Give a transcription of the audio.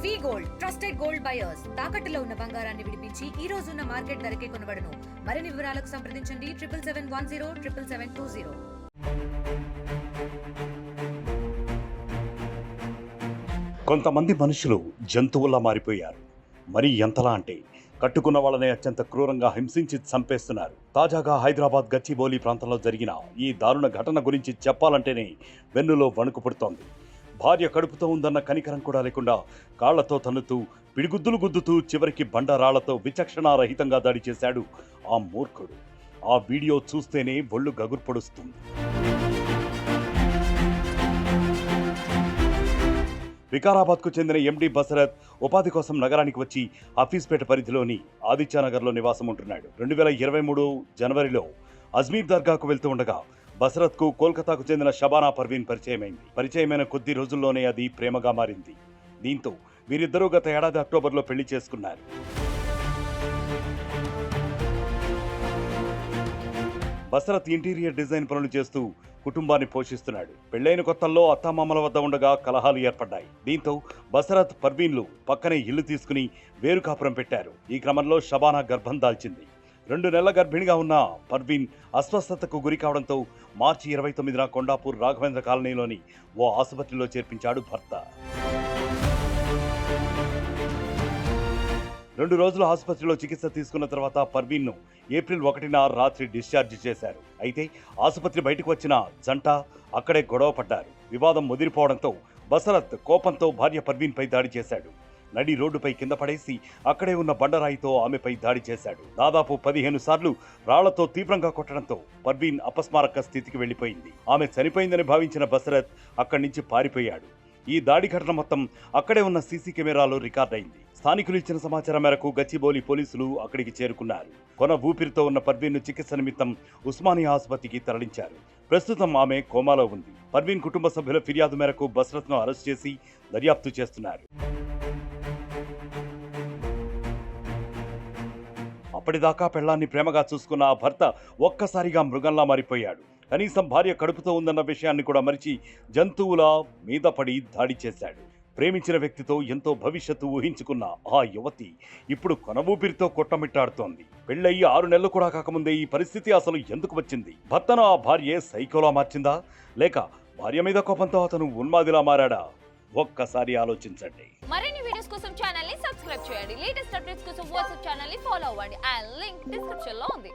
వి gold trusted gold buyers తాకట్టులో ఉన్న బంగారాన్ని విడిపించి ఈ రోజు ఉన్న మార్కెట్ ధరకే కొనబడును. మరిన్ని వివరాలకు సంప్రదించండి 7771077720. కొంతమంది మనుషులు జంతువుల్లా మారిపోయారు. మరి ఎంతలా అంటే కట్టుకున్న వాళ్ళని అత్యంత క్రూరంగా హింసించి చంపేస్తున్నారు. తాజాగా హైదరాబాద్ గచ్చిబౌలి ప్రాంతంలో జరిగిన ఈ దారుణ ఘటన గురించి చెప్పాలంటేనే వెన్నులో వణుకు పుడుతోంది. భార్య కడుపుతో ఉందన్న కనికరం కూడా లేకుండా కాళ్లతో తన్నుతూ పిడిగుద్దులు గుద్దుతూ చివరికి బండరాళ్లతో విచక్షణారహితంగా దాడి చేశాడు ఆ మూర్ఖుడు. ఆ వీడియో చూస్తేనే ఒళ్ళు గగుర్పొడుస్తుంది. వికారాబాద్కు చెందిన ఎండి బసరత్ ఉపాధి కోసం నగరానికి వచ్చి హఫీజ్పేట పరిధిలోని ఆదిత్యనగర్లో నివాసం ఉంటున్నాడు. 2023 జనవరిలో అజ్మీర్ దర్గాకు వెళ్తూ ఉండగా బసరత్కు కోల్కతాకు చెందిన షబానా పర్వీన్ పరిచయమైన కొద్ది రోజుల్లోనే అది ప్రేమగా మారింది. దీంతో వీరిద్దరూ గత ఏడాది అక్టోబర్లో పెళ్లి చేసుకున్నారు. బసరత్ ఇంటీరియర్ డిజైన్ పనులు చేస్తూ కుటుంబాన్ని పోషిస్తున్నాడు. పెళ్లైన కొత్తల్లో అత్తామామల వద్ద ఉండగా కలహాలు ఏర్పడ్డాయి. దీంతో బసరత్ పర్వీన్లు పక్కనే ఇల్లు తీసుకుని వేరు కాపురం పెట్టారు. ఈ క్రమంలో షబానా గర్భం దాల్చింది. 2 నెలల గర్భిణిగా ఉన్న పర్వీన్ అస్వస్థతకు గురి కావడంతో మార్చి 29న కొండాపూర్ రాఘవేంద్ర కాలనీలోని ఓ ఆసుపత్రిలో చేర్పించాడు భర్త. 2 రోజులు ఆసుపత్రిలో చికిత్స తీసుకున్న తర్వాత పర్వీన్ను ఏప్రిల్ 1న రాత్రి డిశ్చార్జ్ చేశారు. అయితే ఆసుపత్రి బయటకు వచ్చిన జంట అక్కడే గొడవ పడ్డారు. వివాదం ముదిరిపోవడంతో బసరత్ కోపంతో భార్య పర్వీన్పై దాడి చేశాడు. నడి రోడ్డుపై కింద పడేసి అక్కడే ఉన్న బండరాయితో ఆమెపై దాడి చేశాడు. దాదాపు 15 సార్లు రాళ్లతో తీవ్రంగా కొట్టడంతో పర్వీన్ అపస్మారక స్థితికి వెళ్లిపోయింది. ఆమె చనిపోయిందని భావించిన బసరత్ అక్కడి నుంచి పారిపోయాడు. ఈ దాడి ఘటన మొత్తం అక్కడే ఉన్న సీసీ కెమెరాలో రికార్డైంది. స్థానికులు ఇచ్చిన సమాచారం మేరకు గచ్చిబౌలి పోలీసులు అక్కడికి చేరుకున్నారు. కొన ఊపిరితో ఉన్న పర్వీన్ను చికిత్స నిమిత్తం ఉస్మానియా ఆసుపత్రికి తరలించారు. ప్రస్తుతం ఆమె కోమాలో ఉంది. పర్వీన్ కుటుంబ సభ్యుల ఫిర్యాదు మేరకు బసరత్ను అరెస్ట్ చేసి దర్యాప్తు చేస్తున్నారు. అప్పటిదాకా పెళ్లాన్ని ప్రేమగా చూసుకున్న ఆ భర్త ఒక్కసారిగా మృగంలా మారిపోయాడు. కనీసం భార్య కడుపుతో ఉందన్న విషయాన్ని కూడా మరిచి జంతువుల మీద పడి దాడి చేశాడు. ప్రేమించిన వ్యక్తితో ఎంతో భవిష్యత్తు ఊహించుకున్న ఆ యువతి ఇప్పుడు కొనవూపిరితో కొట్టమిట్టాడుతోంది. పెళ్ళయి 6 నెలలు కూడా కాకముందే ఈ పరిస్థితి అసలు ఎందుకు వచ్చింది? భర్తను ఆ భార్య సైకోలా మార్చిందా, లేక భార్య మీద కోపంతో అతను ఉన్మాదిలా మారాడా? ఒక్కసారి ఆలోచించండి. మరిన్ని వీడియోస్ కోసం ఛానల్ ని సబ్స్క్రైబ్ చేయండి. లేటెస్ట్ అప్డేట్స్ కోసం వాట్సాప్ ఛానల్ ని ఫాలో అవ్వండి. ఆ లింక్ డిస్క్రిప్షన్ లో ఉంది.